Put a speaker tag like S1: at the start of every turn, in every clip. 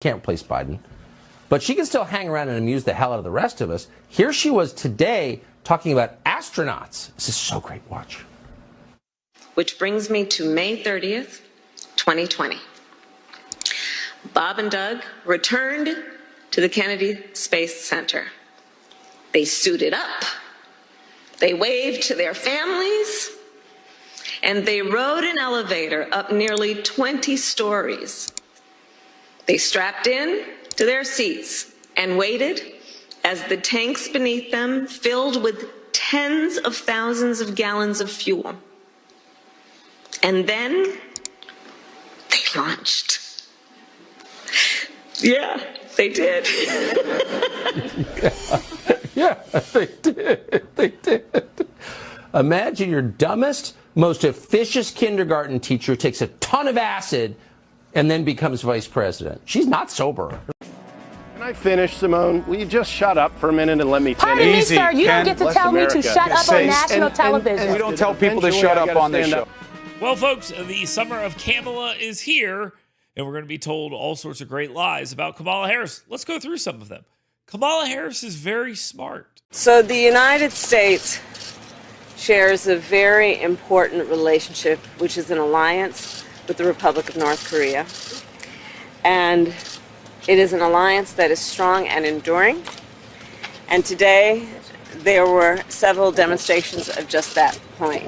S1: Can't replace Biden. But she can still hang around and amuse the hell out of the rest of us. Here she was today talking about astronauts. This is so great. Watch.
S2: Which brings me to May 30th, 2020. Bob and Doug returned to the Kennedy Space Center. They suited up. They waved to their families. And they rode an elevator up nearly 20 stories. They strapped in to their seats and waited as the tanks beneath them filled with tens of thousands of gallons of fuel. And then they launched. Yeah, they did.
S1: Yeah, they did. They did. Imagine your dumbest, most officious kindergarten teacher takes a ton of acid and then becomes vice president. She's not sober.
S3: Can I finish, Simone? Will you just shut up for a minute and let me finish?
S4: Pardon me, sir. You don't get to tell me to shut up on national television.
S5: We don't tell people to shut up on this show.
S6: Well, folks, the summer of Kamala is here, and we're going to be told all sorts of great lies about Kamala Harris. Let's go through some of them. Kamala Harris is very smart.
S7: So the United States shares a very important relationship, which is an alliance with the Republic of North Korea. And it is an alliance that is strong and enduring. And today, there were several demonstrations of just that point.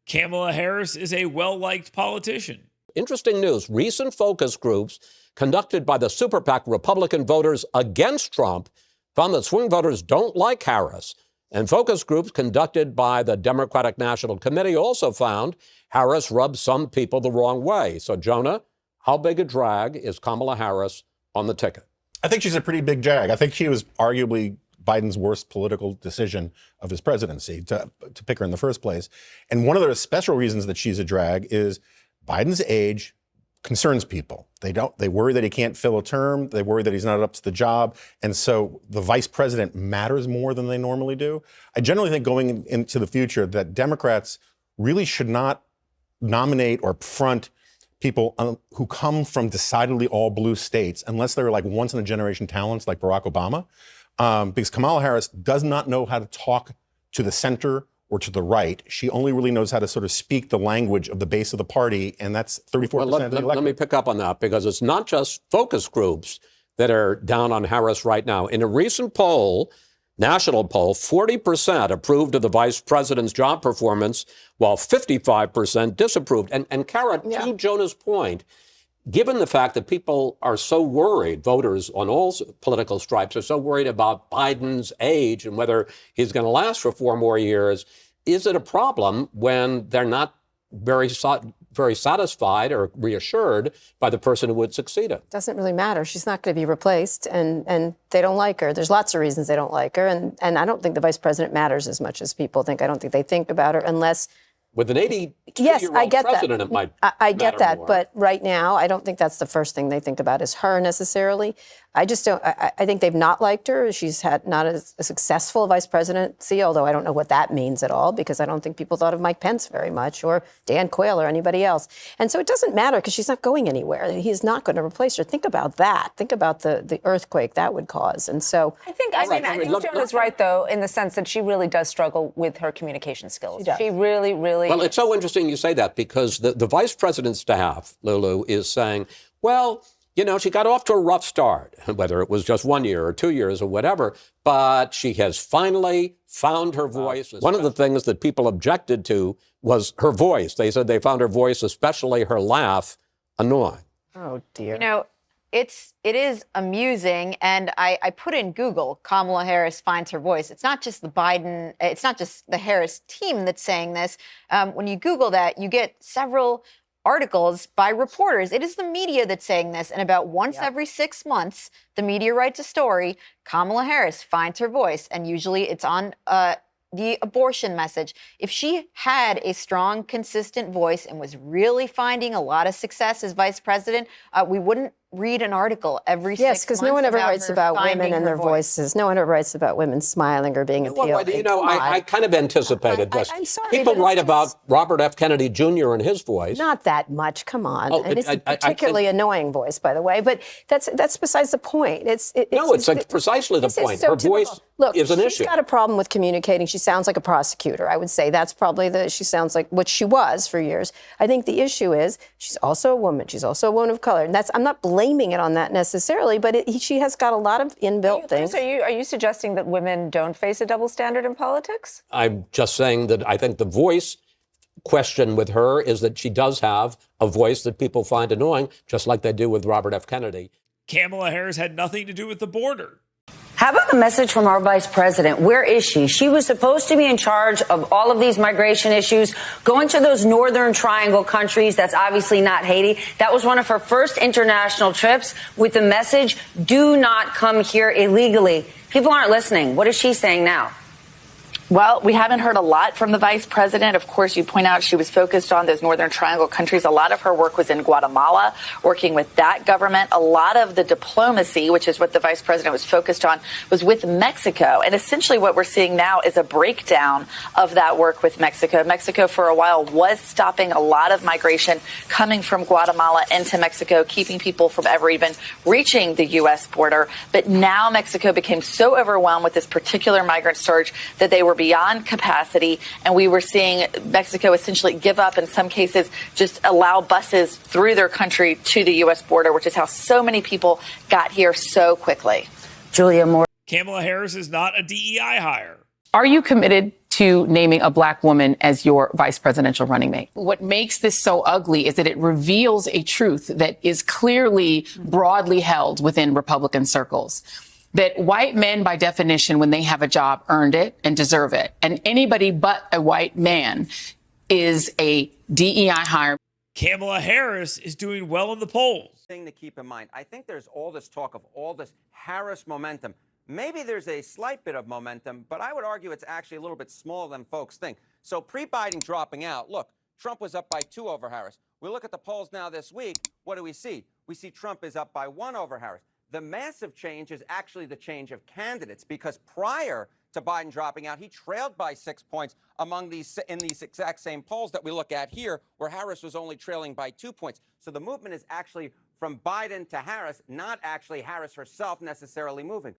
S6: Kamala Harris is a well-liked politician.
S8: Interesting news. Recent focus groups conducted by the super PAC Republican voters against Trump found that swing voters don't like Harris. And focus groups conducted by the Democratic National Committee also found Harris rubs some people the wrong way. So, Jonah, how big a drag is Kamala Harris on the ticket?
S9: I think she's a pretty big drag. I think she was arguably Biden's worst political decision of his presidency to pick her in the first place. And one of the special reasons that she's a drag is Biden's age concerns people. They worry that he can't fill a term. They worry that he's not up to the job. And so the vice president matters more than they normally do. I generally think going into the future that Democrats really should not nominate or front people who come from decidedly all blue states unless they're like once in a generation talents like Barack Obama. Because Kamala Harris does not know how to talk to the center or to the right. She only really knows how to sort of speak the language of the base of the party, and that's 34% of the electorate.
S8: Let me pick up on that, because it's not just focus groups that are down on Harris right now. In a recent poll, national poll, 40% approved of the vice president's job performance, while 55% disapproved. And Kara, to Jonah's point, given the fact that people are so worried, voters on all political stripes are so worried about Biden's age and whether he's going to last for 4 more years, is it a problem when they're not very satisfied or reassured by the person who would succeed him?
S4: Doesn't really matter. She's not going to be replaced, and they don't like her. There's lots of reasons they don't like her, and I don't think the vice president matters as much as people think. I don't think they think about her unless...
S8: With an 82-year-old president, it might
S4: I get that,
S8: more.
S4: but right now, I don't think that's the first thing they think about is her necessarily. I just don't. I think they've not liked her. She's had not a successful vice presidency, although I don't know what that means at all, because I don't think people thought of Mike Pence very much, or Dan Quayle, or anybody else. And so it doesn't matter because she's not going anywhere. He's not going to replace her. Think about that. Think about the earthquake that would cause. And so
S10: I think Jonah's right, though, in the sense that she really does struggle with her communication skills. She really.
S8: Well, it's so interesting you say that, because the vice president's staff, Lulu, is saying, well, you know, she got off to a rough start, whether it was just 1 year or 2 years or whatever, but she has finally found her voice. One of the things that people objected to was her voice. They said they found her voice, especially her laugh, annoying.
S4: Oh, dear.
S10: You know, it is amusing, and I put in Google, Kamala Harris finds her voice. It's not just it's not just the Harris team that's saying this. When you Google that, you get several articles by reporters. It is the media that's saying this, and about once every 6 months, the media writes a story, Kamala Harris finds her voice, and usually it's on the abortion message. If she had a strong, consistent voice and was really finding a lot of success as vice president, we wouldn't read an article every 6 months.
S4: Yes, because no one ever writes about women and their
S10: voice.
S4: voices. No one ever writes about women smiling or being appealing.
S8: Well, you know, I kind of anticipated this.
S4: I'm sorry,
S8: people
S4: but
S8: write about Robert F. Kennedy Jr. and his voice.
S4: Not that much. Come on.
S8: Oh,
S4: and it's a particularly annoying voice, by the way. But that's besides the point. It's
S8: precisely the point.
S4: So
S8: her voice is an issue.
S4: She's got a problem with communicating. She sounds like a prosecutor. I would say that's probably she sounds like what she was for years. I think the issue is she's also a woman. She's also a woman of color. And I'm not blaming it on that necessarily, but she has got a lot of inbuilt things.
S11: Are you suggesting that women don't face a double standard in politics?
S8: I'm just saying that I think the voice question with her is that she does have a voice that people find annoying, just like they do with Robert F. Kennedy.
S6: Kamala Harris had nothing to do with the border.
S12: How about the message from our vice president? Where is she? She was supposed to be in charge of all of these migration issues, going to those northern triangle countries. That's obviously not Haiti. That was one of her first international trips with the message, do not come here illegally. People aren't listening. What is she saying now?
S13: Well, we haven't heard a lot from the vice president. Of course, you point out she was focused on those northern triangle countries. A lot of her work was in Guatemala, working with that government. A lot of the diplomacy, which is what the vice president was focused on, was with Mexico. And essentially what we're seeing now is a breakdown of that work with Mexico. Mexico, for a while, was stopping a lot of migration coming from Guatemala into Mexico, keeping people from ever even reaching the U.S. border. But now Mexico became so overwhelmed with this particular migrant surge that they were beyond capacity, and we were seeing Mexico essentially give up, in some cases, just allow buses through their country to the U.S. border, which is how so many people got here so quickly.
S12: Julia Moore.
S6: Kamala Harris is not a DEI hire.
S14: Are you committed to naming a black woman as your vice presidential running mate? What makes this so ugly is that it reveals a truth that is clearly broadly held within Republican circles. That white men, by definition, when they have a job, earned it and deserve it. And anybody but a white man is a DEI hire.
S6: Kamala Harris is doing well in the polls.
S15: Thing to keep in mind, I think there's all this talk of all this Harris momentum. Maybe there's a slight bit of momentum, but I would argue it's actually a little bit smaller than folks think. So pre-Biden dropping out, look, Trump was up by 2 over Harris. We look at the polls now this week. What do we see? We see Trump is up by 1 over Harris. The massive change is actually the change of candidates, because prior to Biden dropping out, he trailed by 6 points in these exact same polls that we look at here, where Harris was only trailing by 2 points. So the movement is actually from Biden to Harris, not actually Harris herself necessarily moving.